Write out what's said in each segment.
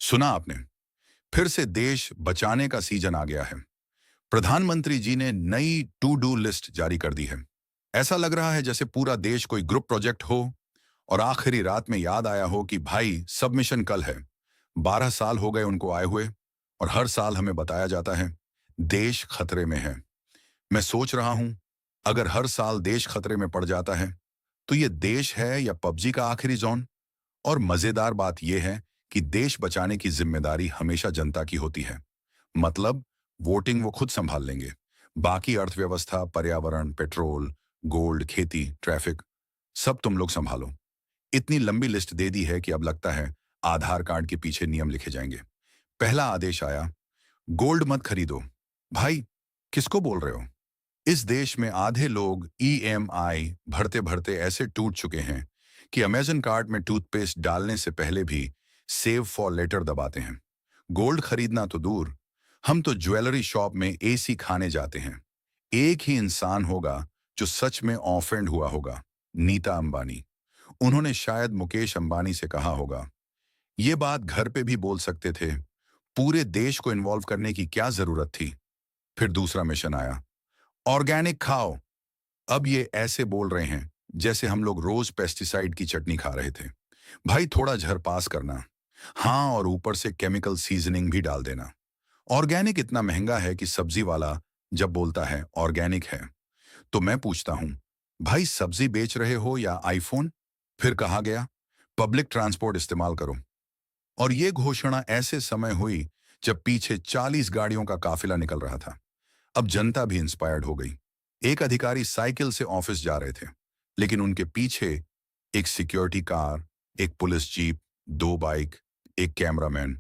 सुना आपने? फिर से देश बचाने का सीजन आ गया है। प्रधानमंत्री जी ने नई टू डू लिस्ट जारी कर दी है। ऐसा लग रहा है जैसे पूरा देश कोई ग्रुप प्रोजेक्ट हो और आखिरी रात में याद आया हो कि भाई सबमिशन कल है। 12 साल हो गए उनको आए हुए और हर साल हमें बताया जाता है देश खतरे में है। मैं सोच रहा हूं, अगर हर साल देश खतरे में पड़ जाता है तो ये देश है या पबजी का आखिरी जोन। और मजेदार बात यह है कि देश बचाने की जिम्मेदारी हमेशा जनता की होती है। मतलब वोटिंग वो खुद संभाल लेंगे, बाकी अर्थव्यवस्था, पर्यावरण, पेट्रोल, गोल्ड, खेती, ट्रैफिक सब तुम लोग संभालो। इतनी लंबी लिस्ट दे दी है कि अब लगता है आधार कार्ड के पीछे नियम लिखे जाएंगे। पहला आदेश आया, गोल्ड मत खरीदो। भाई, किसको बोल रहे हो? इस देश में आधे लोग ईएमआई भरते भरते ऐसे टूट चुके हैं कि अमेजन कार्ट में टूथपेस्ट डालने से पहले भी सेव फॉर लेटर दबाते हैं। गोल्ड खरीदना तो दूर, हम तो ज्वेलरी शॉप में एसी खाने जाते हैं। एक ही इंसान होगा जो सच में ऑफेंड हुआ होगा, नीता अंबानी। उन्होंने शायद मुकेश अंबानी से कहा होगा, ये बात घर पे भी बोल सकते थे, पूरे देश को इन्वॉल्व करने की क्या जरूरत थी। फिर दूसरा मिशन आया, ऑर्गेनिक खाओ। अब ये ऐसे बोल रहे हैं जैसे हम लोग रोज पेस्टिसाइड की चटनी खा रहे थे। भाई, थोड़ा झर पास करना। हाँ, और ऊपर से केमिकल सीजनिंग भी डाल देना। ऑर्गेनिक इतना महंगा है कि सब्जी वाला जब बोलता है ऑर्गेनिक है तो मैं पूछता हूं, भाई सब्जी बेच रहे हो या आईफोन? फिर कहा गया पब्लिक ट्रांसपोर्ट इस्तेमाल करो। और ये घोषणा ऐसे समय हुई जब पीछे 40 गाड़ियों का काफिला निकल रहा था। अब जनता भी इंस्पायर्ड हो गई। एक अधिकारी साइकिल से ऑफिस जा रहे थे, लेकिन उनके पीछे एक सिक्योरिटी कार, एक पुलिस जीप, 2 बाइक, एक कैमरामैन।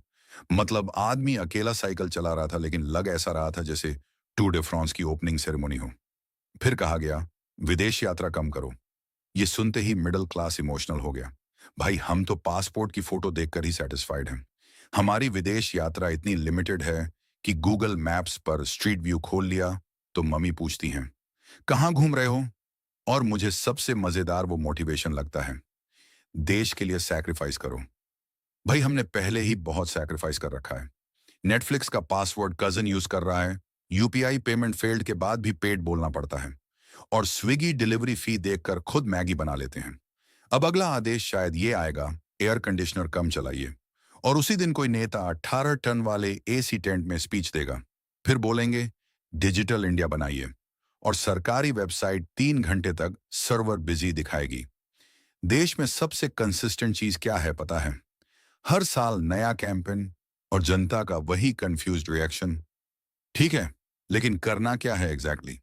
मतलब आदमी अकेला साइकिल चला रहा था, लेकिन लग ऐसा रहा था जैसे टूर डे फ्रांस की ओपनिंग सेरेमनी हो। फिर कहा गया विदेश यात्रा कम करो। ये सुनते ही मिडिल क्लास इमोशनल हो गया। भाई, हम तो पासपोर्ट की फोटो देखकर ही सेटिस्फाइड हैं। हमारी विदेश यात्रा इतनी लिमिटेड है कि गूगल मैप्स पर स्ट्रीट व्यू खोल लिया तो मम्मी पूछती हैं कहाँ घूम रहे हो। और मुझे सबसे मजेदार वो मोटिवेशन लगता है, देश के लिए सैक्रिफाइस करो। भाई, हमने पहले ही बहुत सैक्रिफाइस कर रखा है। नेटफ्लिक्स का पासवर्ड कजन यूज कर रहा है, यूपीआई पेमेंट फेल्ड के बाद भी पेड बोलना पड़ता है, और स्विगी डिलीवरी फी देखकर खुद मैगी बना लेते हैं। अब अगला आदेश शायद ये आएगा, एयर कंडीशनर कम चलाइए। और उसी दिन कोई नेता 18 टन वाले एसी टेंट में स्पीच देगा। फिर बोलेंगे डिजिटल इंडिया बनाइए, और सरकारी वेबसाइट 3 घंटे तक सर्वर बिजी दिखाएगी। देश में सबसे कंसिस्टेंट चीज क्या है पता है? हर साल नया कैंपेन और जनता का वही कंफ्यूज्ड रिएक्शन। ठीक है, लेकिन करना क्या है एग्जैक्टली?